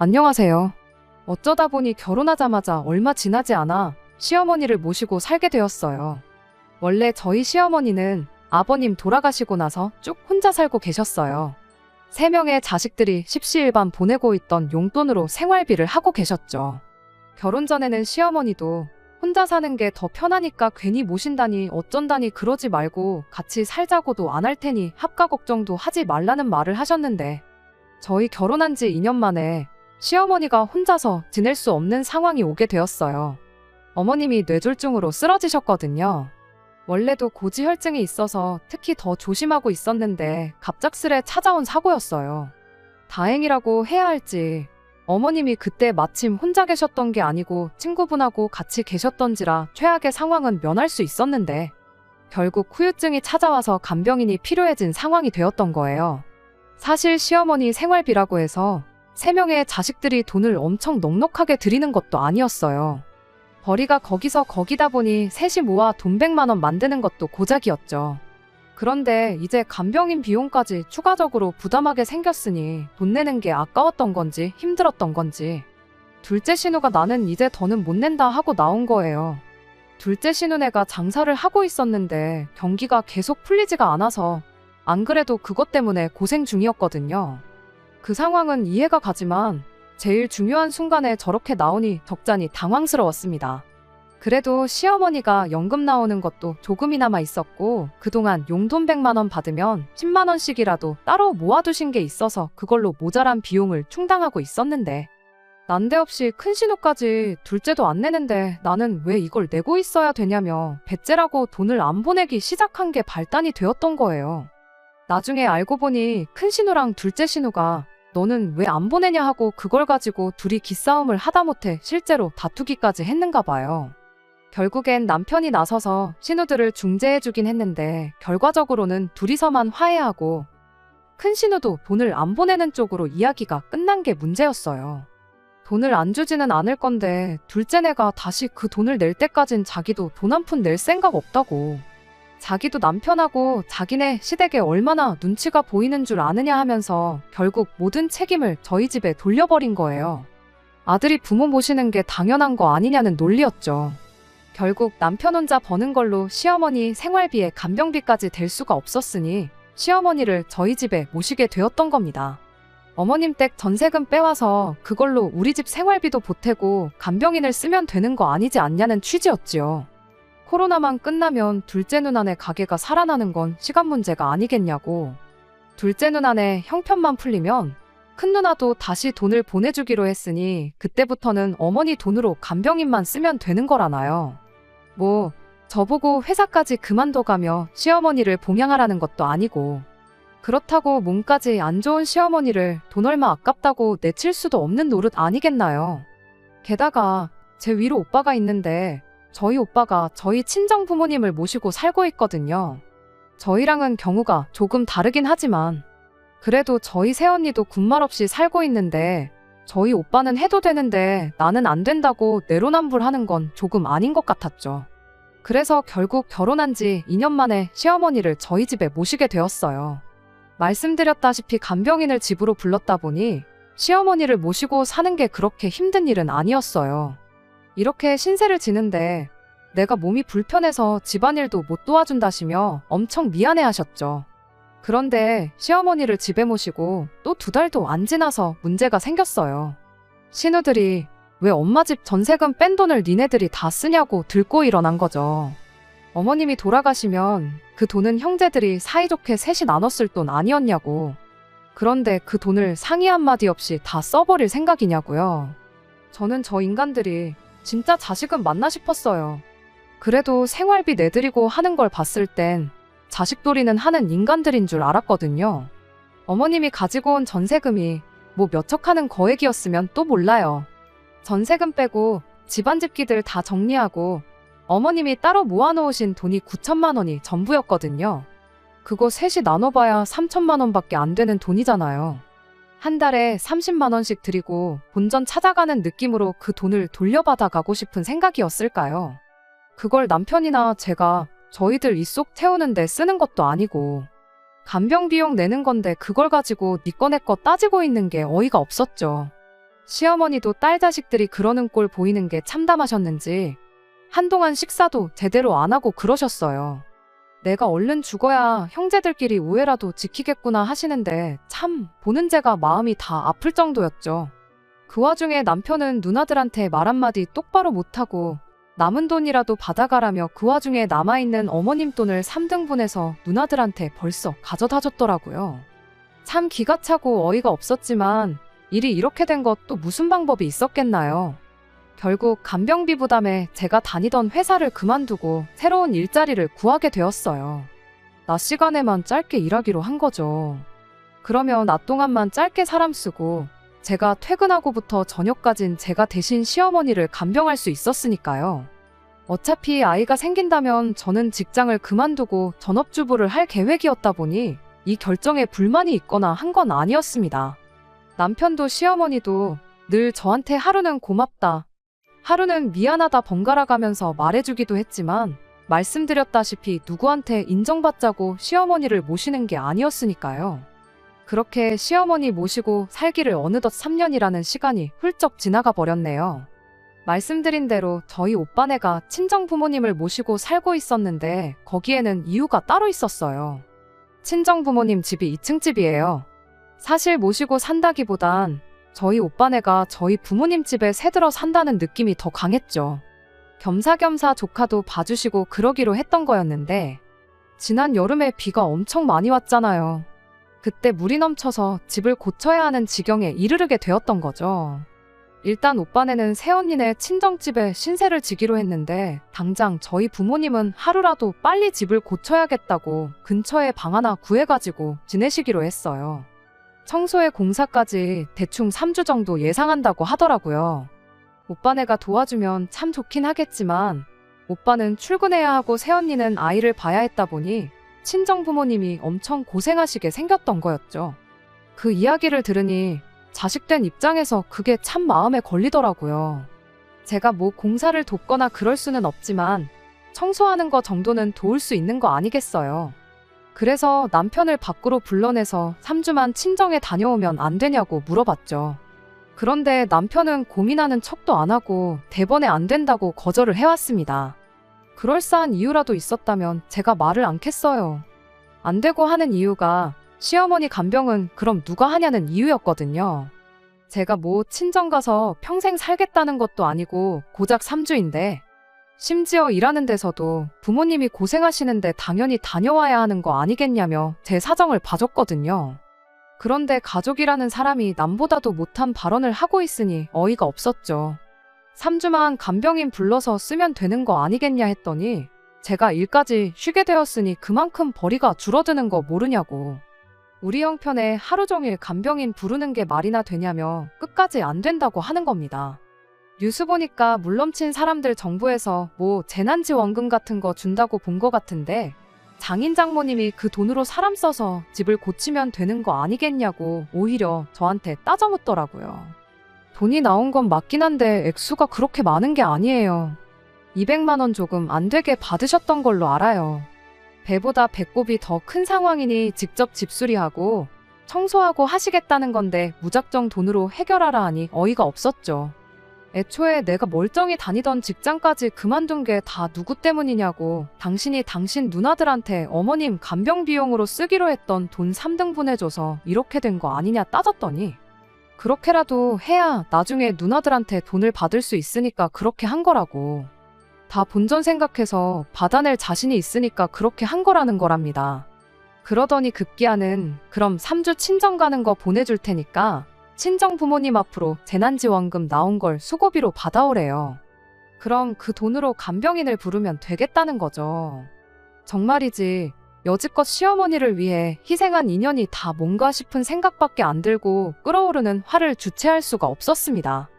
안녕하세요. 어쩌다 보니 결혼하자마자 얼마 지나지 않아 시어머니를 모시고 살게 되었어요. 원래 저희 시어머니는 아버님 돌아가시고 나서 쭉 혼자 살고 계셨어요. 3명의 자식들이 십시일반 보내고 있던 용돈으로 생활비를 하고 계셨죠. 결혼 전에는 시어머니도 혼자 사는 게 더 편하니까 괜히 모신다니 어쩐다니 그러지 말고 같이 살자고도 안 할 테니 합가 걱정도 하지 말라는 말을 하셨는데 저희 결혼한 지 2년 만에 시어머니가 혼자서 지낼 수 없는 상황이 오게 되었어요. 어머님이 뇌졸중으로 쓰러지셨거든요. 원래도 고지혈증이 있어서 특히 더 조심하고 있었는데 갑작스레 찾아온 사고였어요. 다행이라고 해야 할지 어머님이 그때 마침 혼자 계셨던 게 아니고 친구분하고 같이 계셨던지라 최악의 상황은 면할 수 있었는데 결국 후유증이 찾아와서 간병인이 필요해진 상황이 되었던 거예요. 사실 시어머니 생활비라고 해서 3명의 자식들이 돈을 엄청 넉넉하게 드리는 것도 아니었어요. 벌이가 거기서 거기다 보니 셋이 모아 돈 100만 원 만드는 것도 고작이었죠. 그런데 이제 간병인 비용까지 추가적으로 부담하게 생겼으니 돈 내는 게 아까웠던 건지 힘들었던 건지 둘째 신우가 나는 이제 더는 못 낸다 하고 나온 거예요. 둘째 신우네가 장사를 하고 있었는데 경기가 계속 풀리지가 않아서 안 그래도 그것 때문에 고생 중이었거든요. 그 상황은 이해가 가지만 제일 중요한 순간에 저렇게 나오니 적잖이 당황스러웠습니다. 그래도 시어머니가 연금 나오는 것도 조금이나마 있었고 그동안 용돈 100만 원 받으면 10만 원씩이라도 따로 모아두신 게 있어서 그걸로 모자란 비용을 충당하고 있었는데 난데없이 큰 신우까지 둘째도 안 내는데 나는 왜 이걸 내고 있어야 되냐며 배째라고 돈을 안 보내기 시작한 게 발단이 되었던 거예요. 나중에 알고 보니 큰 신우랑 둘째 신우가 너는 왜 안 보내냐 하고 그걸 가지고 둘이 기싸움을 하다못해 실제로 다투기까지 했는가 봐요. 결국엔 남편이 나서서 신우들을 중재해주긴 했는데 결과적으로는 둘이서만 화해하고 큰 신우도 돈을 안 보내는 쪽으로 이야기가 끝난 게 문제였어요. 돈을 안 주지는 않을 건데 둘째네가 다시 그 돈을 낼 때까진 자기도 돈 한 푼 낼 생각 없다고. 자기도 남편하고 자기네 시댁에 얼마나 눈치가 보이는 줄 아느냐 하면서 결국 모든 책임을 저희 집에 돌려버린 거예요. 아들이 부모 모시는 게 당연한 거 아니냐는 논리였죠. 결국 남편 혼자 버는 걸로 시어머니 생활비에 간병비까지 될 수가 없었으니 시어머니를 저희 집에 모시게 되었던 겁니다. 어머님 댁 전세금 빼와서 그걸로 우리 집 생활비도 보태고 간병인을 쓰면 되는 거 아니지 않냐는 취지였지요. 코로나만 끝나면 둘째 누나네 가게가 살아나는 건 시간 문제가 아니겠냐고. 둘째 누나네 형편만 풀리면 큰 누나도 다시 돈을 보내주기로 했으니 그때부터는 어머니 돈으로 간병인만 쓰면 되는 거라나요. 뭐 저보고 회사까지 그만둬가며 시어머니를 봉양하라는 것도 아니고 그렇다고 몸까지 안 좋은 시어머니를 돈 얼마 아깝다고 내칠 수도 없는 노릇 아니겠나요. 게다가 제 위로 오빠가 있는데 저희 오빠가 저희 친정 부모님을 모시고 살고 있거든요. 저희랑은 경우가 조금 다르긴 하지만 그래도 저희 새언니도 군말 없이 살고 있는데 저희 오빠는 해도 되는데 나는 안 된다고 내로남불하는 건 조금 아닌 것 같았죠. 그래서 결국 결혼한 지 2년 만에 시어머니를 저희 집에 모시게 되었어요. 말씀드렸다시피 간병인을 집으로 불렀다 보니 시어머니를 모시고 사는 게 그렇게 힘든 일은 아니었어요. 이렇게 신세를 지는데 내가 몸이 불편해서 집안일도 못 도와준다시며 엄청 미안해하셨죠. 그런데 시어머니를 집에 모시고 또 2달도 안 지나서 문제가 생겼어요. 신우들이 왜 엄마 집 전세금 뺀 돈을 니네들이 다 쓰냐고 들고 일어난 거죠. 어머님이 돌아가시면 그 돈은 형제들이 사이좋게 셋이 나눴을 돈 아니었냐고. 그런데 그 돈을 상의 한마디 없이 다 써버릴 생각이냐고요. 저는 저 인간들이 진짜 자식은 맞나 싶었어요. 그래도 생활비 내드리고 하는 걸 봤을 땐 자식돌이는 하는 인간들인 줄 알았거든요. 어머님이 가지고 온 전세금이 뭐 몇억 하는 거액이었으면 또 몰라요. 전세금 빼고 집안 집기들 다 정리하고 어머님이 따로 모아놓으신 돈이 9천만 원이 전부였거든요. 그거 셋이 나눠봐야 3천만 원밖에 안 되는 돈이잖아요. 한 달에 30만 원씩 드리고 본전 찾아가는 느낌으로 그 돈을 돌려받아 가고 싶은 생각이었을까요? 그걸 남편이나 제가 저희들 입속 태우는데 쓰는 것도 아니고 간병 비용 내는 건데 그걸 가지고 니 거 내 거 따지고 있는 게 어이가 없었죠. 시어머니도 딸 자식들이 그러는 꼴 보이는 게 참담하셨는지 한동안 식사도 제대로 안 하고 그러셨어요. 내가 얼른 죽어야 형제들끼리 우애라도 지키겠구나 하시는데 참 보는 제가 마음이 다 아플 정도였죠. 그 와중에 남편은 누나들한테 말 한마디 똑바로 못하고 남은 돈이라도 받아가라며 그 와중에 남아있는 어머님 돈을 3등분해서 누나들한테 벌써 가져다 줬더라고요. 참 기가 차고 어이가 없었지만 일이 이렇게 된 것도 무슨 방법이 있었겠나요. 결국 간병비 부담에 제가 다니던 회사를 그만두고 새로운 일자리를 구하게 되었어요. 낮 시간에만 짧게 일하기로 한 거죠. 그러면 낮 동안만 짧게 사람 쓰고 제가 퇴근하고부터 저녁까진 제가 대신 시어머니를 간병할 수 있었으니까요. 어차피 아이가 생긴다면 저는 직장을 그만두고 전업주부를 할 계획이었다 보니 이 결정에 불만이 있거나 한 건 아니었습니다. 남편도 시어머니도 늘 저한테 하루는 고맙다, 하루는 미안하다 번갈아 가면서 말해주기도 했지만 말씀드렸다시피 누구한테 인정받자고 시어머니를 모시는 게 아니었으니까요. 그렇게 시어머니 모시고 살기를 어느덧 3년이라는 시간이 훌쩍 지나가 버렸네요. 말씀드린 대로 저희 오빠네가 친정부모님을 모시고 살고 있었는데 거기에는 이유가 따로 있었어요. 친정부모님 집이 2층 집이에요. 사실 모시고 산다기보단 저희 오빠네가 저희 부모님 집에 새들어 산다는 느낌이 더 강했죠. 겸사겸사 조카도 봐주시고 그러기로 했던 거였는데 지난 여름에 비가 엄청 많이 왔잖아요. 그때 물이 넘쳐서 집을 고쳐야 하는 지경에 이르르게 되었던 거죠. 일단 오빠네는 새언니네 친정집에 신세를 지기로 했는데 당장 저희 부모님은 하루라도 빨리 집을 고쳐야겠다고 근처에 방 하나 구해가지고 지내시기로 했어요. 청소에 공사까지 대충 3주 정도 예상한다고 하더라고요. 오빠네가 도와주면 참 좋긴 하겠지만 오빠는 출근해야 하고 새언니는 아이를 봐야 했다 보니 친정부모님이 엄청 고생하시게 생겼던 거였죠. 그 이야기를 들으니 자식된 입장에서 그게 참 마음에 걸리더라고요. 제가 뭐 공사를 돕거나 그럴 수는 없지만 청소하는 거 정도는 도울 수 있는 거 아니겠어요. 그래서 남편을 밖으로 불러내서 3주만 친정에 다녀오면 안 되냐고 물어봤죠. 그런데 남편은 고민하는 척도 안 하고 대번에 안 된다고 거절을 해왔습니다. 그럴싸한 이유라도 있었다면 제가 말을 않겠어요. 안 되고 하는 이유가 시어머니 간병은 그럼 누가 하냐는 이유였거든요. 제가 뭐 친정 가서 평생 살겠다는 것도 아니고 고작 3주인데 심지어 일하는 데서도 부모님이 고생하시는데 당연히 다녀와야 하는 거 아니겠냐며 제 사정을 봐줬거든요. 그런데 가족이라는 사람이 남보다도 못한 발언을 하고 있으니 어이가 없었죠. 3주만 간병인 불러서 쓰면 되는 거 아니겠냐 했더니 제가 일까지 쉬게 되었으니 그만큼 벌이가 줄어드는 거 모르냐고. 우리 형편에 하루 종일 간병인 부르는 게 말이나 되냐며 끝까지 안 된다고 하는 겁니다. 뉴스 보니까 물 넘친 사람들 정부에서 뭐 재난지원금 같은 거 준다고 본 거 같은데 장인 장모님이 그 돈으로 사람 써서 집을 고치면 되는 거 아니겠냐고 오히려 저한테 따져 묻더라고요. 돈이 나온 건 맞긴 한데 액수가 그렇게 많은 게 아니에요. 200만 원 조금 안 되게 받으셨던 걸로 알아요. 배보다 배꼽이 더 큰 상황이니 직접 집수리하고 청소하고 하시겠다는 건데 무작정 돈으로 해결하라 하니 어이가 없었죠. 애초에 내가 멀쩡히 다니던 직장까지 그만둔 게 다 누구 때문이냐고 당신이 당신 누나들한테 어머님 간병 비용으로 쓰기로 했던 돈 3등분 해줘서 이렇게 된 거 아니냐 따졌더니 그렇게라도 해야 나중에 누나들한테 돈을 받을 수 있으니까 그렇게 한 거라고. 다 본전 생각해서 받아낼 자신이 있으니까 그렇게 한 거라는 거랍니다. 그러더니 급기야는 그럼 3주 친정 가는 거 보내줄 테니까 친정 부모님 앞으로 재난지원금 나온 걸 수고비로 받아오래요. 그럼 그 돈으로 간병인을 부르면 되겠다는 거죠. 정말이지 여지껏 시어머니를 위해 희생한 인연이 다 뭔가 싶은 생각밖에 안 들고 끓어오르는 화를 주체할 수가 없었습니다.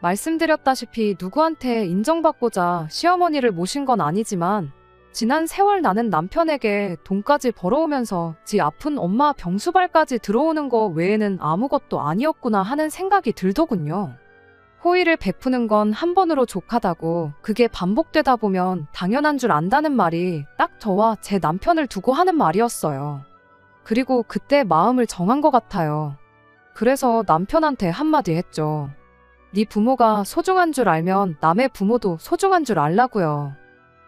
말씀드렸다시피 누구한테 인정받고자 시어머니를 모신 건 아니지만 지난 세월 나는 남편에게 돈까지 벌어오면서 지 아픈 엄마 병수발까지 들어오는 거 외에는 아무것도 아니었구나 하는 생각이 들더군요. 호의를 베푸는 건 한 번으로 족하다고 그게 반복되다 보면 당연한 줄 안다는 말이 딱 저와 제 남편을 두고 하는 말이었어요. 그리고 그때 마음을 정한 것 같아요. 그래서 남편한테 한마디 했죠. 네 부모가 소중한 줄 알면 남의 부모도 소중한 줄 알라고요.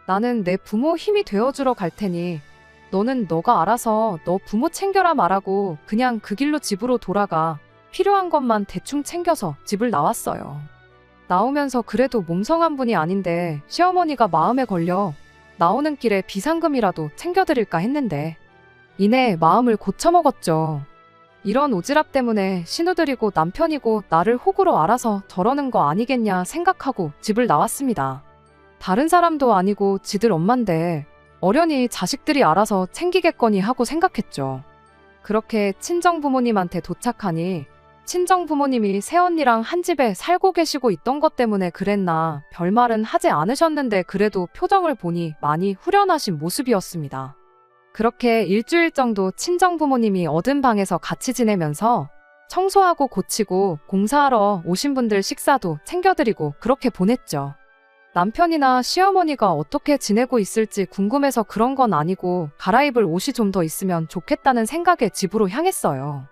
나는 내 부모 힘이 되어주러 갈 테니 너는 너가 알아서 너 부모 챙겨라 말하고 그냥 그 길로 집으로 돌아가 필요한 것만 대충 챙겨서 집을 나왔어요. 나오면서 그래도 몸성한 분이 아닌데 시어머니가 마음에 걸려 나오는 길에 비상금이라도 챙겨드릴까 했는데 이내 마음을 고쳐먹었죠. 이런 오지랖 때문에 신우들이고 남편이고 나를 호구로 알아서 저러는 거 아니겠냐 생각하고 집을 나왔습니다. 다른 사람도 아니고 지들 엄만데 어련히 자식들이 알아서 챙기겠거니 하고 생각했죠. 그렇게 친정부모님한테 도착하니 친정부모님이 새언니랑 한 집에 살고 계시고 있던 것 때문에 그랬나 별말은 하지 않으셨는데 그래도 표정을 보니 많이 후련하신 모습이었습니다. 그렇게 일주일 정도 친정부모님이 얻은 방에서 같이 지내면서 청소하고 고치고 공사하러 오신 분들 식사도 챙겨드리고 그렇게 보냈죠. 남편이나 시어머니가 어떻게 지내고 있을지 궁금해서 그런 건 아니고 갈아입을 옷이 좀 더 있으면 좋겠다는 생각에 집으로 향했어요.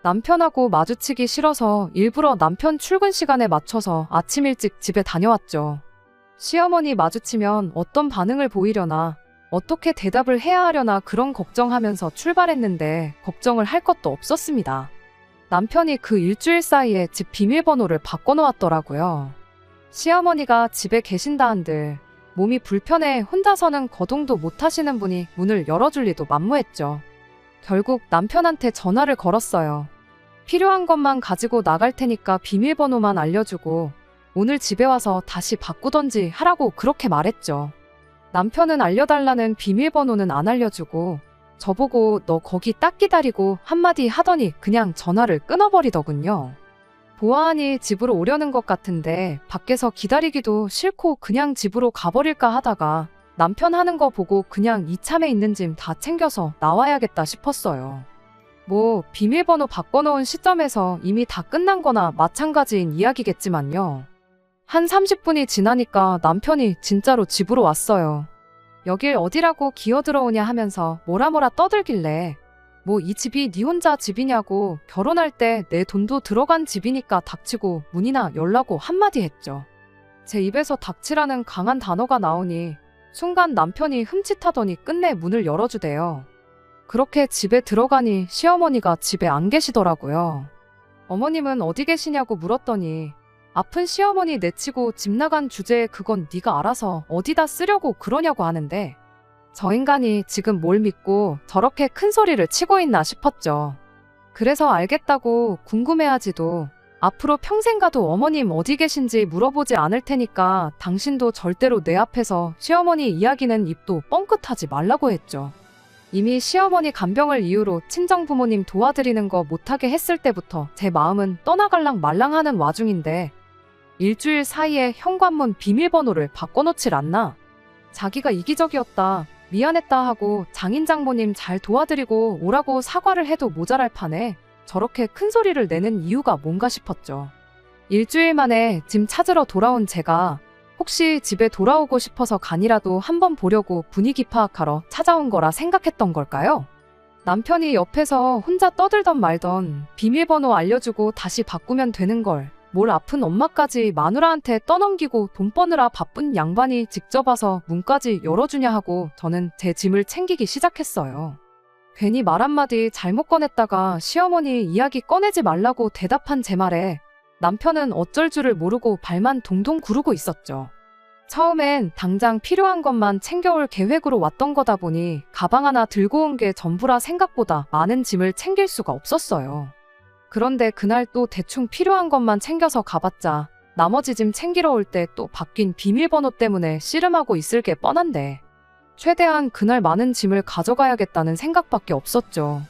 남편하고 마주치기 싫어서 일부러 남편 출근 시간에 맞춰서 아침 일찍 집에 다녀왔죠. 시어머니 마주치면 어떤 반응을 보이려나 어떻게 대답을 해야 하려나 그런 걱정하면서 출발했는데 걱정을 할 것도 없었습니다. 남편이 그 일주일 사이에 집 비밀번호를 바꿔놓았더라고요. 시어머니가 집에 계신다 한들 몸이 불편해 혼자서는 거동도 못하시는 분이 문을 열어줄 리도 만무했죠. 결국 남편한테 전화를 걸었어요. 필요한 것만 가지고 나갈 테니까 비밀번호만 알려주고 오늘 집에 와서 다시 바꾸던지 하라고 그렇게 말했죠. 남편은 알려달라는 비밀번호는 안 알려주고 저보고 너 거기 딱 기다리고 한마디 하더니 그냥 전화를 끊어버리더군요. 보아하니 집으로 오려는 것 같은데 밖에서 기다리기도 싫고 그냥 집으로 가버릴까 하다가 남편 하는 거 보고 그냥 이참에 있는 짐 다 챙겨서 나와야겠다 싶었어요. 뭐 비밀번호 바꿔놓은 시점에서 이미 다 끝난 거나 마찬가지인 이야기겠지만요. 한 30분이 지나니까 남편이 진짜로 집으로 왔어요. 여길 어디라고 기어들어오냐 하면서 뭐라 떠들길래 뭐 이 집이 네 혼자 집이냐고 결혼할 때 내 돈도 들어간 집이니까 닥치고 문이나 열라고 한마디 했죠. 제 입에서 닥치라는 강한 단어가 나오니 순간 남편이 흠칫하더니 끝내 문을 열어주대요. 그렇게 집에 들어가니 시어머니가 집에 안 계시더라고요. 어머님은 어디 계시냐고 물었더니 아픈 시어머니 내치고 집 나간 주제에 그건 네가 알아서 어디다 쓰려고 그러냐고 하는데 저 인간이 지금 뭘 믿고 저렇게 큰 소리를 치고 있나 싶었죠. 그래서 알겠다고 궁금해하지도 앞으로 평생 가도 어머님 어디 계신지 물어보지 않을 테니까 당신도 절대로 내 앞에서 시어머니 이야기는 입도 뻥끗하지 말라고 했죠. 이미 시어머니 간병을 이유로 친정부모님 도와드리는 거 못하게 했을 때부터 제 마음은 떠나갈랑 말랑하는 와중인데 일주일 사이에 현관문 비밀번호를 바꿔놓질 않나. 자기가 이기적이었다, 미안했다 하고 장인 장모님 잘 도와드리고 오라고 사과를 해도 모자랄 판에 저렇게 큰 소리를 내는 이유가 뭔가 싶었죠. 일주일 만에 짐 찾으러 돌아온 제가 혹시 집에 돌아오고 싶어서 간이라도 한번 보려고 분위기 파악하러 찾아온 거라 생각했던 걸까요? 남편이 옆에서 혼자 떠들던 말던 비밀번호 알려주고 다시 바꾸면 되는 걸 뭘 아픈 엄마까지 마누라한테 떠넘기고 돈 버느라 바쁜 양반이 직접 와서 문까지 열어주냐 하고 저는 제 짐을 챙기기 시작했어요. 괜히 말 한마디 잘못 꺼냈다가 시어머니 이야기 꺼내지 말라고 대답한 제 말에 남편은 어쩔 줄을 모르고 발만 동동 구르고 있었죠. 처음엔 당장 필요한 것만 챙겨올 계획으로 왔던 거다 보니 가방 하나 들고 온 게 전부라 생각보다 많은 짐을 챙길 수가 없었어요. 그런데 그날 또 대충 필요한 것만 챙겨서 가봤자 나머지 짐 챙기러 올 때 또 바뀐 비밀번호 때문에 씨름하고 있을 게 뻔한데 최대한 그날 많은 짐을 가져가야겠다는 생각밖에 없었죠.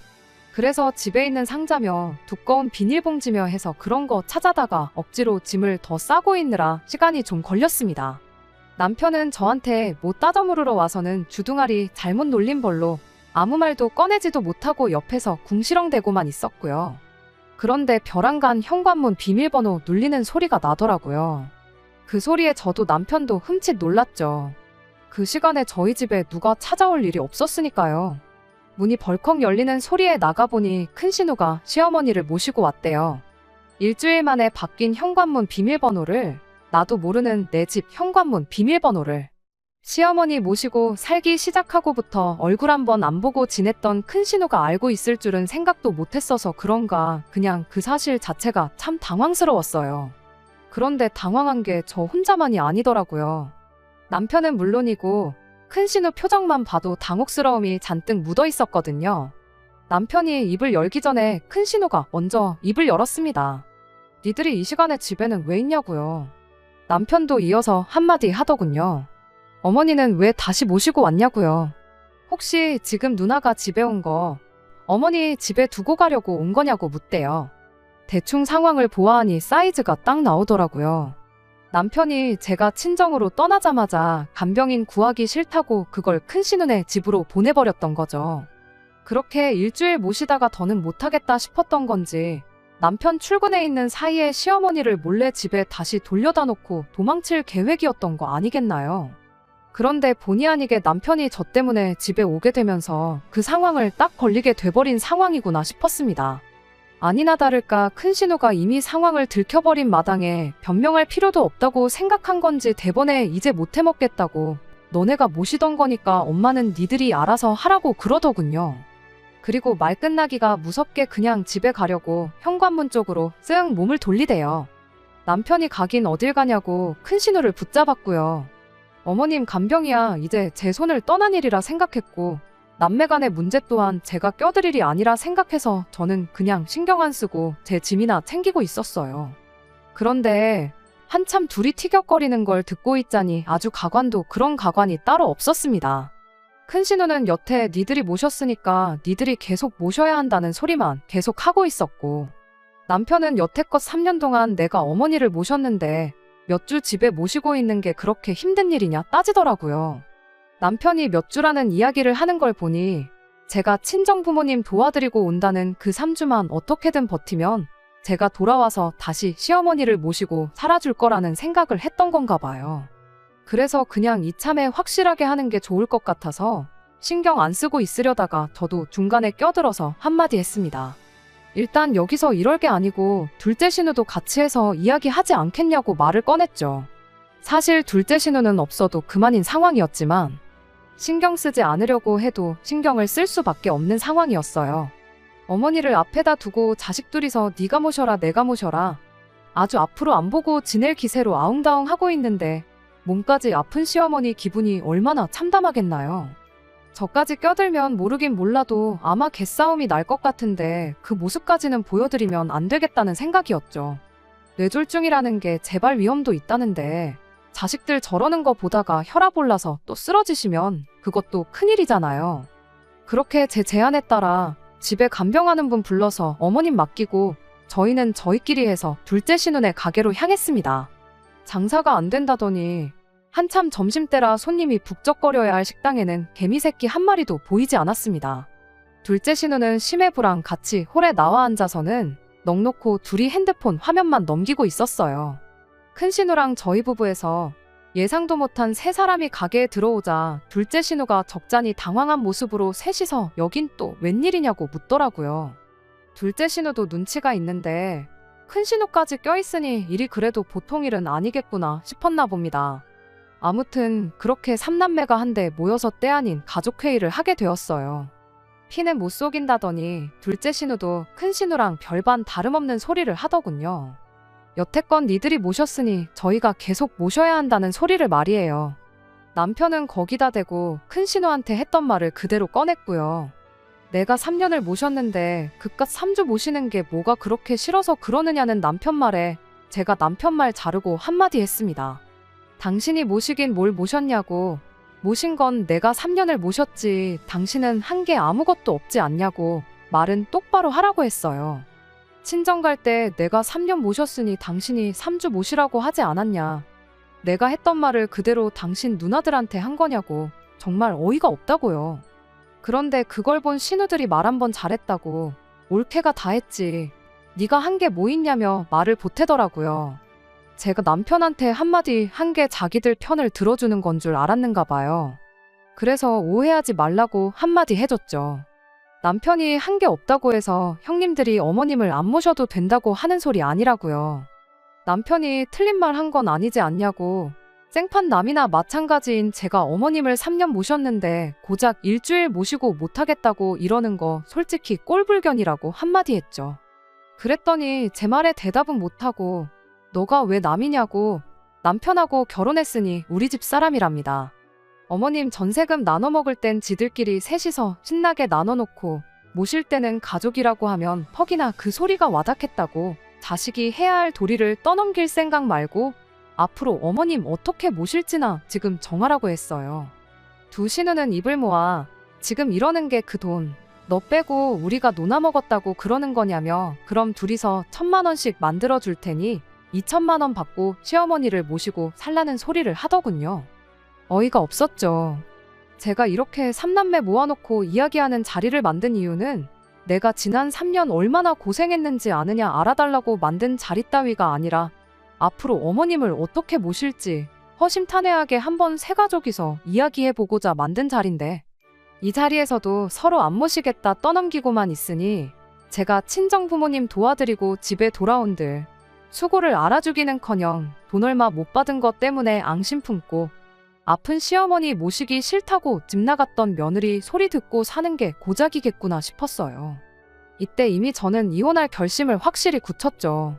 그래서 집에 있는 상자며 두꺼운 비닐봉지며 해서 그런 거 찾아다가 억지로 짐을 더 싸고 있느라 시간이 좀 걸렸습니다. 남편은 저한테 뭐 따져 물으러 와서는 주둥아리 잘못 놀린 벌로 아무 말도 꺼내지도 못하고 옆에서 궁시렁대고만 있었고요. 그런데 벼랑간 현관문 비밀번호 눌리는 소리가 나더라고요. 그 소리에 저도 남편도 흠칫 놀랐죠. 그 시간에 저희 집에 누가 찾아올 일이 없었으니까요. 문이 벌컥 열리는 소리에 나가보니 큰 신우가 시어머니를 모시고 왔대요. 일주일 만에 바뀐 현관문 비밀번호를, 나도 모르는 내 집 현관문 비밀번호를. 시어머니 모시고 살기 시작하고부터 얼굴 한번 안 보고 지냈던 큰신우가 알고 있을 줄은 생각도 못했어서 그런가 그냥 그 사실 자체가 참 당황스러웠어요. 그런데 당황한 게 저 혼자만이 아니더라고요. 남편은 물론이고 큰신우 표정만 봐도 당혹스러움이 잔뜩 묻어 있었거든요. 남편이 입을 열기 전에 큰신우가 먼저 입을 열었습니다. 니들이 이 시간에 집에는 왜 있냐고요. 남편도 이어서 한마디 하더군요. 어머니는 왜 다시 모시고 왔냐고요. 혹시 지금 누나가 집에 온 거 어머니 집에 두고 가려고 온 거냐고 묻대요. 대충 상황을 보아하니 사이즈가 딱 나오더라고요. 남편이 제가 친정으로 떠나자마자 간병인 구하기 싫다고 그걸 큰신우네 집으로 보내버렸던 거죠. 그렇게 일주일 모시다가 더는 못하겠다 싶었던 건지 남편 출근해 있는 사이에 시어머니를 몰래 집에 다시 돌려다 놓고 도망칠 계획이었던 거 아니겠나요? 그런데 본의 아니게 남편이 저 때문에 집에 오게 되면서 그 상황을 딱 걸리게 돼버린 상황이구나 싶었습니다. 아니나 다를까 큰신우가 이미 상황을 들켜버린 마당에 변명할 필요도 없다고 생각한 건지 대번에 이제 못 해먹겠다고 너네가 모시던 거니까 엄마는 니들이 알아서 하라고 그러더군요. 그리고 말 끝나기가 무섭게 그냥 집에 가려고 현관문 쪽으로 쓱 몸을 돌리대요. 남편이 가긴 어딜 가냐고 큰신우를 붙잡았고요. 어머님 간병이야 이제 제 손을 떠난 일이라 생각했고 남매 간의 문제 또한 제가 껴들 일이 아니라 생각해서 저는 그냥 신경 안 쓰고 제 짐이나 챙기고 있었어요. 그런데 한참 둘이 티격거리는 걸 듣고 있자니 아주 가관도 그런 가관이 따로 없었습니다. 큰신우는 여태 니들이 모셨으니까 니들이 계속 모셔야 한다는 소리만 계속 하고 있었고 남편은 여태껏 3년 동안 내가 어머니를 모셨는데 몇 주 집에 모시고 있는 게 그렇게 힘든 일이냐 따지더라고요. 남편이 몇 주라는 이야기를 하는 걸 보니 제가 친정부모님 도와드리고 온다는 그 3주만 어떻게든 버티면 제가 돌아와서 다시 시어머니를 모시고 살아줄 거라는 생각을 했던 건가 봐요. 그래서 그냥 이참에 확실하게 하는 게 좋을 것 같아서 신경 안 쓰고 있으려다가 저도 중간에 껴들어서 한마디 했습니다. 일단 여기서 이럴 게 아니고 둘째 신우도 같이 해서 이야기하지 않겠냐고 말을 꺼냈죠. 사실 둘째 신우는 없어도 그만인 상황이었지만 신경 쓰지 않으려고 해도 신경을 쓸 수밖에 없는 상황이었어요. 어머니를 앞에다 두고 자식 둘이서 네가 모셔라 내가 모셔라 아주 앞으로 안 보고 지낼 기세로 아웅다웅 하고 있는데 몸까지 아픈 시어머니 기분이 얼마나 참담하겠나요. 저까지 껴들면 모르긴 몰라도 아마 개싸움이 날 것 같은데 그 모습까지는 보여드리면 안 되겠다는 생각이었죠. 뇌졸중이라는 게 재발 위험도 있다는데 자식들 저러는 거 보다가 혈압 올라서 또 쓰러지시면 그것도 큰일이잖아요. 그렇게 제 제안에 따라 집에 간병하는 분 불러서 어머님 맡기고 저희는 저희끼리 해서 둘째 신우네 가게로 향했습니다. 장사가 안 된다더니 한참 점심때라 손님이 북적거려야 할 식당에는 개미새끼 한 마리도 보이지 않았습니다. 둘째 신우는 시매부랑 같이 홀에 나와 앉아서는 넋놓고 둘이 핸드폰 화면만 넘기고 있었어요. 큰 신우랑 저희 부부에서 예상도 못한 세 사람이 가게에 들어오자 둘째 신우가 적잖이 당황한 모습으로 셋이서 여긴 또 웬일이냐고 묻더라고요. 둘째 신우도 눈치가 있는데 큰 신우까지 껴있으니 일이 그래도 보통 일은 아니겠구나 싶었나 봅니다. 아무튼 그렇게 삼남매가 한데 모여서 때 아닌 가족회의를 하게 되었어요. 피는 못 속인다더니 둘째 신우도 큰 신우랑 별반 다름없는 소리를 하더군요. 여태껏 니들이 모셨으니 저희가 계속 모셔야 한다는 소리를 말이에요. 남편은 거기다 대고 큰 신우한테 했던 말을 그대로 꺼냈고요. 내가 3년을 모셨는데 그깟 3주 모시는 게 뭐가 그렇게 싫어서 그러느냐는 남편 말에 제가 남편 말 자르고 한마디 했습니다. 당신이 모시긴 뭘 모셨냐고. 모신 건 내가 3년을 모셨지 당신은 한 게 아무것도 없지 않냐고 말은 똑바로 하라고 했어요. 친정 갈 때 내가 3년 모셨으니 당신이 3주 모시라고 하지 않았냐. 내가 했던 말을 그대로 당신 누나들한테 한 거냐고. 정말 어이가 없다고요. 그런데 그걸 본 신우들이 말 한 번 잘했다고 올케가 다 했지. 네가 한 게 뭐 있냐며 말을 보태더라고요. 제가 남편한테 한마디 한 게 자기들 편을 들어주는 건 줄 알았는가 봐요. 그래서 오해하지 말라고 한마디 해줬죠. 남편이 한 게 없다고 해서 형님들이 어머님을 안 모셔도 된다고 하는 소리 아니라고요. 남편이 틀린 말 한 건 아니지 않냐고. 생판 남이나 마찬가지인 제가 어머님을 3년 모셨는데 고작 일주일 모시고 못하겠다고 이러는 거 솔직히 꼴불견이라고 한마디 했죠. 그랬더니 제 말에 대답은 못하고 너가 왜 남이냐고. 남편하고 결혼했으니 우리 집 사람이랍니다. 어머님 전세금 나눠 먹을 땐 지들끼리 셋이서 신나게 나눠놓고 모실 때는 가족이라고 하면 퍽이나 그 소리가 와닿겠다고. 자식이 해야 할 도리를 떠넘길 생각 말고 앞으로 어머님 어떻게 모실지나 지금 정하라고 했어요. 두 신우는 입을 모아 지금 이러는 게 그 돈. 너 빼고 우리가 노나 먹었다고 그러는 거냐며. 그럼 둘이서 1,000만 원씩 만들어 줄 테니 2,000만 원 받고 시어머니를 모시고 살라는 소리를 하더군요. 어이가 없었죠. 제가 이렇게 삼남매 모아놓고 이야기하는 자리를 만든 이유는 내가 지난 3년 얼마나 고생했는지 아느냐 알아달라고 만든 자리 따위가 아니라 앞으로 어머님을 어떻게 모실지 허심탄회하게 한번 세 가족이서 이야기해보고자 만든 자리인데 이 자리에서도 서로 안 모시겠다 떠넘기고만 있으니 제가 친정부모님 도와드리고 집에 돌아온들 수고를 알아주기는커녕 돈 얼마 못 받은 것 때문에 앙심 품고 아픈 시어머니 모시기 싫다고 집 나갔던 며느리 소리 듣고 사는 게 고작이겠구나 싶었어요. 이때 이미 저는 이혼할 결심을 확실히 굳혔죠.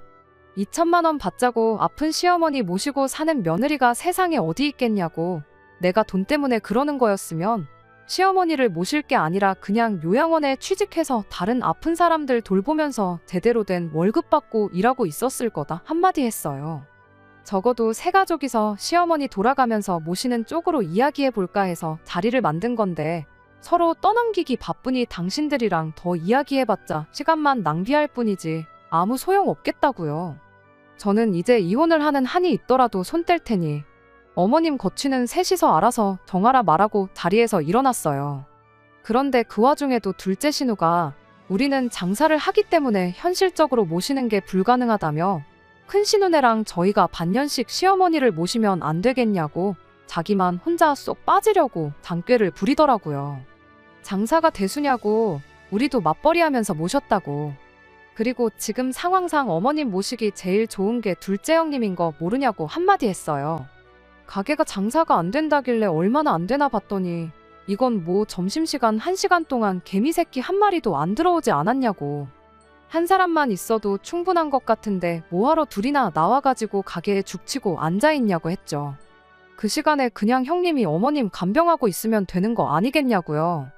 2,000만 원 받자고 아픈 시어머니 모시고 사는 며느리가 세상에 어디 있겠냐고. 내가 돈 때문에 그러는 거였으면 시어머니를 모실 게 아니라 그냥 요양원에 취직해서 다른 아픈 사람들 돌보면서 제대로 된 월급 받고 일하고 있었을 거다 한마디 했어요. 적어도 세 가족이서 시어머니 돌아가면서 모시는 쪽으로 이야기해 볼까 해서 자리를 만든 건데 서로 떠넘기기 바쁘니 당신들이랑 더 이야기해봤자 시간만 낭비할 뿐이지 아무 소용 없겠다고요. 저는 이제 이혼을 하는 한이 있더라도 손 뗄 테니 어머님 거취는 셋이서 알아서 정하라 말하고 자리에서 일어났어요. 그런데 그 와중에도 둘째 신우가 우리는 장사를 하기 때문에 현실적으로 모시는 게 불가능하다며 큰 신우네랑 저희가 반년씩 시어머니를 모시면 안 되겠냐고 자기만 혼자 쏙 빠지려고 장꾀를 부리더라고요. 장사가 대수냐고. 우리도 맞벌이하면서 모셨다고. 그리고 지금 상황상 어머님 모시기 제일 좋은 게 둘째 형님인 거 모르냐고 한마디 했어요. 가게가 장사가 안 된다길래 얼마나 안 되나 봤더니 이건 뭐 점심시간 1시간 동안 개미 새끼 한 마리도 안 들어오지 않았냐고. 한 사람만 있어도 충분한 것 같은데 뭐하러 둘이나 나와가지고 가게에 죽치고 앉아있냐고 했죠. 그 시간에 그냥 형님이 어머님 간병하고 있으면 되는 거 아니겠냐고요.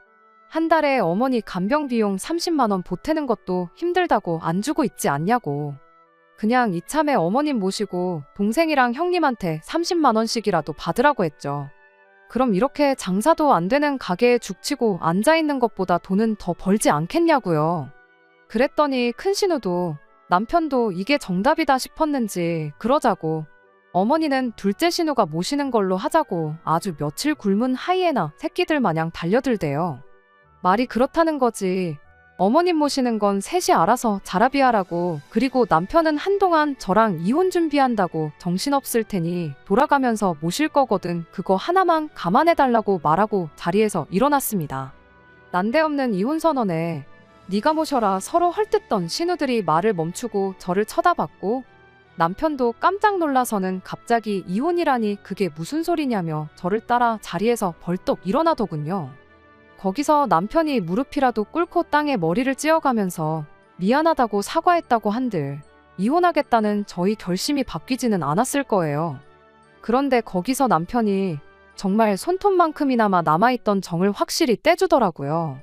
한 달에 어머니 간병 비용 30만 원 보태는 것도 힘들다고 안 주고 있지 않냐고. 그냥 이참에 어머님 모시고 동생이랑 형님한테 30만 원씩이라도 받으라고 했죠. 그럼 이렇게 장사도 안 되는 가게에 죽치고 앉아있는 것보다 돈은 더 벌지 않겠냐고요. 그랬더니 큰 신우도 남편도 이게 정답이다 싶었는지 그러자고 어머니는 둘째 신우가 모시는 걸로 하자고 아주 며칠 굶은 하이에나 새끼들 마냥 달려들대요. 말이 그렇다는 거지. 어머님 모시는 건 셋이 알아서 자라비하라고. 그리고 남편은 한동안 저랑 이혼 준비한다고 정신없을 테니 돌아가면서 모실 거거든. 그거 하나만 감안해달라고 말하고 자리에서 일어났습니다. 난데없는 이혼 선언에 네가 모셔라 서로 헐뜯던 신우들이 말을 멈추고 저를 쳐다봤고 남편도 깜짝 놀라서는 갑자기 이혼이라니 그게 무슨 소리냐며 저를 따라 자리에서 벌떡 일어나더군요. 거기서 남편이 무릎이라도 꿇고 땅에 머리를 찧어가면서 미안하다고 사과했다고 한들 이혼하겠다는 저희 결심이 바뀌지는 않았을 거예요. 그런데 거기서 남편이 정말 손톱만큼이나마 남아있던 정을 확실히 떼주더라고요.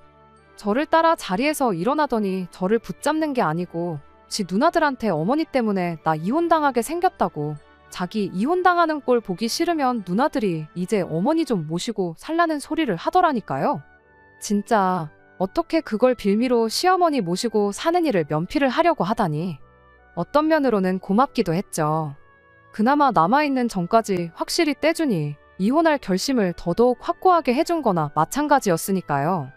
저를 따라 자리에서 일어나더니 저를 붙잡는 게 아니고 지 누나들한테 어머니 때문에 나 이혼당하게 생겼다고 자기 이혼당하는 꼴 보기 싫으면 누나들이 이제 어머니 좀 모시고 살라는 소리를 하더라니까요. 진짜 어떻게 그걸 빌미로 시어머니 모시고 사는 일을 면피를 하려고 하다니. 어떤 면으로는 고맙기도 했죠. 그나마 남아있는 정까지 확실히 떼주니 이혼할 결심을 더더욱 확고하게 해준 거나 마찬가지였으니까요.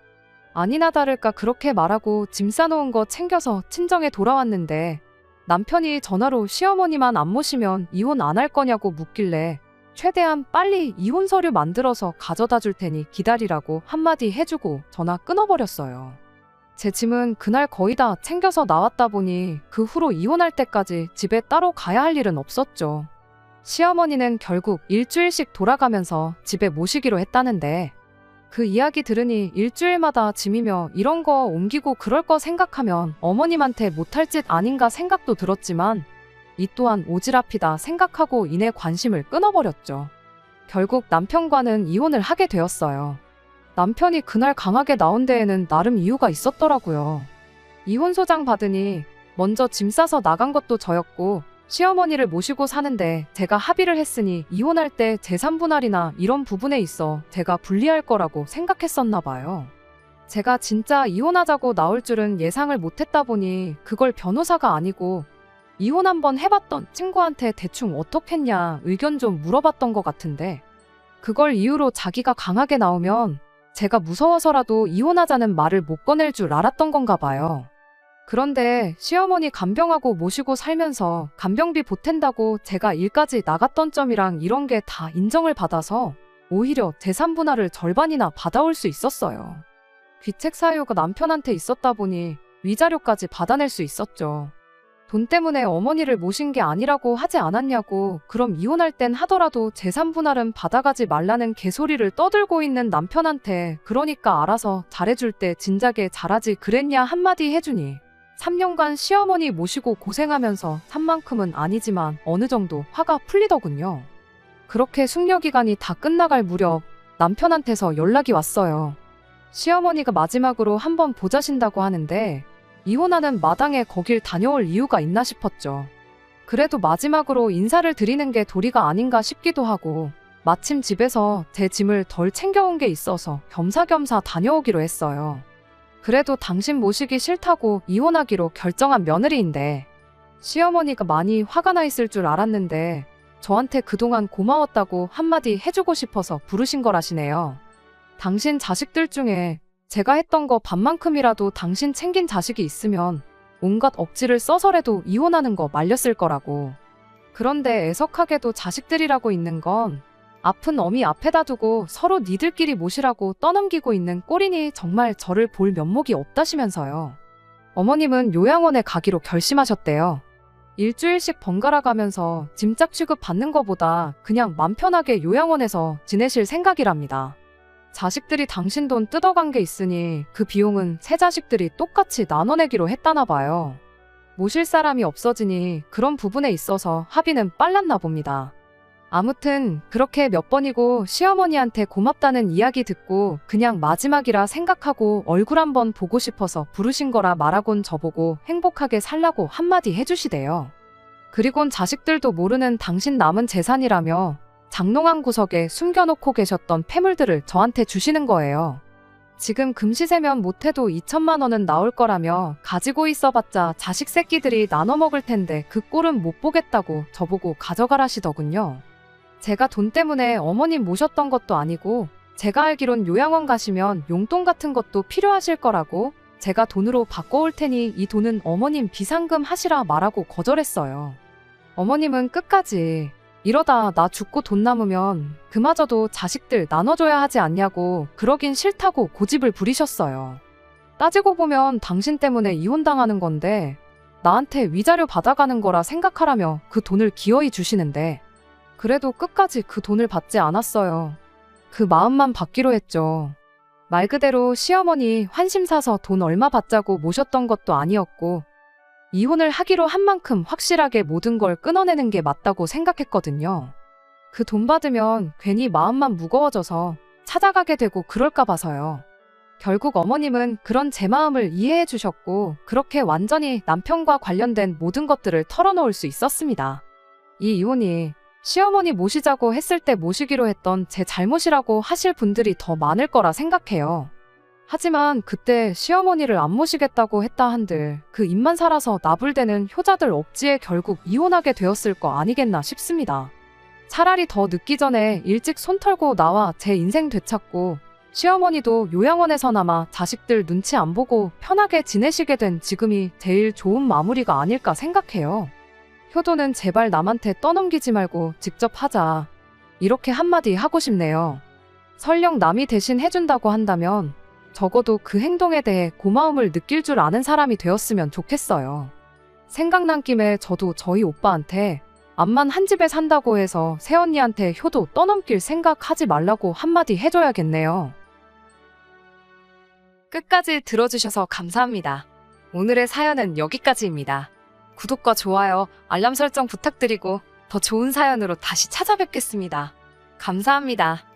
아니나 다를까 그렇게 말하고 짐 싸놓은 거 챙겨서 친정에 돌아왔는데 남편이 전화로 시어머니만 안 모시면 이혼 안 할 거냐고 묻길래 최대한 빨리 이혼 서류 만들어서 가져다 줄 테니 기다리라고 한마디 해주고 전화 끊어버렸어요. 제 짐은 그날 거의 다 챙겨서 나왔다 보니 그 후로 이혼할 때까지 집에 따로 가야 할 일은 없었죠. 시어머니는 결국 일주일씩 돌아가면서 집에 모시기로 했다는데 그 이야기 들으니 일주일마다 짐이며 이런 거 옮기고 그럴 거 생각하면 어머님한테 못할 짓 아닌가 생각도 들었지만 이 또한 오지랖이다 생각하고 이내 관심을 끊어버렸죠. 결국 남편과는 이혼을 하게 되었어요. 남편이 그날 강하게 나온 데에는 나름 이유가 있었더라고요. 이혼소장 받으니 먼저 짐 싸서 나간 것도 저였고 시어머니를 모시고 사는데 제가 합의를 했으니 이혼할 때 재산분할이나 이런 부분에 있어 제가 불리할 거라고 생각했었나 봐요. 제가 진짜 이혼하자고 나올 줄은 예상을 못했다 보니 그걸 변호사가 아니고 이혼 한번 해봤던 친구한테 대충 어떻겠냐 의견 좀 물어봤던 것 같은데 그걸 이유로 자기가 강하게 나오면 제가 무서워서라도 이혼하자는 말을 못 꺼낼 줄 알았던 건가 봐요. 그런데 시어머니 간병하고 모시고 살면서 간병비 보탠다고 제가 일까지 나갔던 점이랑 이런 게 다 인정을 받아서 오히려 재산 분할을 절반이나 받아올 수 있었어요. 귀책 사유가 남편한테 있었다 보니 위자료까지 받아낼 수 있었죠. 돈 때문에 어머니를 모신 게 아니라고 하지 않았냐고 그럼 이혼할 땐 하더라도 재산 분할은 받아가지 말라는 개소리를 떠들고 있는 남편한테 그러니까 알아서 잘해줄 때 진작에 잘하지 그랬냐 한마디 해주니 3년간 시어머니 모시고 고생하면서 산 만큼은 아니지만 어느 정도 화가 풀리더군요. 그렇게 숙려기간이 다 끝나갈 무렵 남편한테서 연락이 왔어요. 시어머니가 마지막으로 한번 보자신다고 하는데 이혼하는 마당에 거길 다녀올 이유가 있나 싶었죠. 그래도 마지막으로 인사를 드리는 게 도리가 아닌가 싶기도 하고 마침 집에서 제 짐을 덜 챙겨온 게 있어서 겸사겸사 다녀오기로 했어요. 그래도 당신 모시기 싫다고 이혼하기로 결정한 며느리인데 시어머니가 많이 화가 나 있을 줄 알았는데 저한테 그동안 고마웠다고 한마디 해주고 싶어서 부르신 거라시네요. 당신 자식들 중에 제가 했던 거 반만큼이라도 당신 챙긴 자식이 있으면 온갖 억지를 써서라도 이혼하는 거 말렸을 거라고. 그런데 애석하게도 자식들이라고 있는 건 아픈 어미 앞에다 두고 서로 니들끼리 모시라고 떠넘기고 있는 꼴이니 정말 저를 볼 면목이 없다시면서요. 어머님은 요양원에 가기로 결심하셨대요. 일주일씩 번갈아 가면서 짐짝 취급 받는 것보다 그냥 맘 편하게 요양원에서 지내실 생각이랍니다. 자식들이 당신 돈 뜯어간 게 있으니 그 비용은 세 자식들이 똑같이 나눠내기로 했다나 봐요. 모실 사람이 없어지니 그런 부분에 있어서 합의는 빨랐나 봅니다. 아무튼 그렇게 몇 번이고 시어머니한테 고맙다는 이야기 듣고 그냥 마지막이라 생각하고 얼굴 한번 보고 싶어서 부르신 거라 말하곤 저보고 행복하게 살라고 한마디 해주시대요. 그리곤 자식들도 모르는 당신 남은 재산이라며 장롱한 구석에 숨겨놓고 계셨던 폐물들을 저한테 주시는 거예요. 지금 금시세면 못해도 2천만 원은 나올 거라며 가지고 있어봤자 자식 새끼들이 나눠 먹을 텐데 그 꼴은 못 보겠다고 저보고 가져가라시더군요. 제가 돈 때문에 어머님 모셨던 것도 아니고 제가 알기론 요양원 가시면 용돈 같은 것도 필요하실 거라고 제가 돈으로 바꿔올 테니 이 돈은 어머님 비상금 하시라 말하고 거절했어요. 어머님은 끝까지 이러다 나 죽고 돈 남으면 그마저도 자식들 나눠줘야 하지 않냐고 그러긴 싫다고 고집을 부리셨어요. 따지고 보면 당신 때문에 이혼당하는 건데 나한테 위자료 받아가는 거라 생각하라며 그 돈을 기어이 주시는데 그래도 끝까지 그 돈을 받지 않았어요. 그 마음만 받기로 했죠. 말 그대로 시어머니 환심 사서 돈 얼마 받자고 모셨던 것도 아니었고 이혼을 하기로 한 만큼 확실하게 모든 걸 끊어내는 게 맞다고 생각했거든요. 그 돈 받으면 괜히 마음만 무거워져서 찾아가게 되고 그럴까 봐서요. 결국 어머님은 그런 제 마음을 이해해 주셨고 그렇게 완전히 남편과 관련된 모든 것들을 털어놓을 수 있었습니다. 이 이혼이 시어머니 모시자고 했을 때 모시기로 했던 제 잘못이라고 하실 분들이 더 많을 거라 생각해요. 하지만 그때 시어머니를 안 모시겠다고 했다 한들 그 입만 살아서 나불대는 효자들 억지에 결국 이혼하게 되었을 거 아니겠나 싶습니다. 차라리 더 늦기 전에 일찍 손 털고 나와 제 인생 되찾고 시어머니도 요양원에서나마 자식들 눈치 안 보고 편하게 지내시게 된 지금이 제일 좋은 마무리가 아닐까 생각해요. 효도는 제발 남한테 떠넘기지 말고 직접 하자. 이렇게 한마디 하고 싶네요. 설령 남이 대신 해준다고 한다면 적어도 그 행동에 대해 고마움을 느낄 줄 아는 사람이 되었으면 좋겠어요. 생각난 김에 저도 저희 오빠한테 암만 한 집에 산다고 해서 새언니한테 효도 떠넘길 생각하지 말라고 한마디 해줘야겠네요. 끝까지 들어주셔서 감사합니다. 오늘의 사연은 여기까지입니다. 구독과 좋아요, 알람 설정 부탁드리고 더 좋은 사연으로 다시 찾아뵙겠습니다. 감사합니다.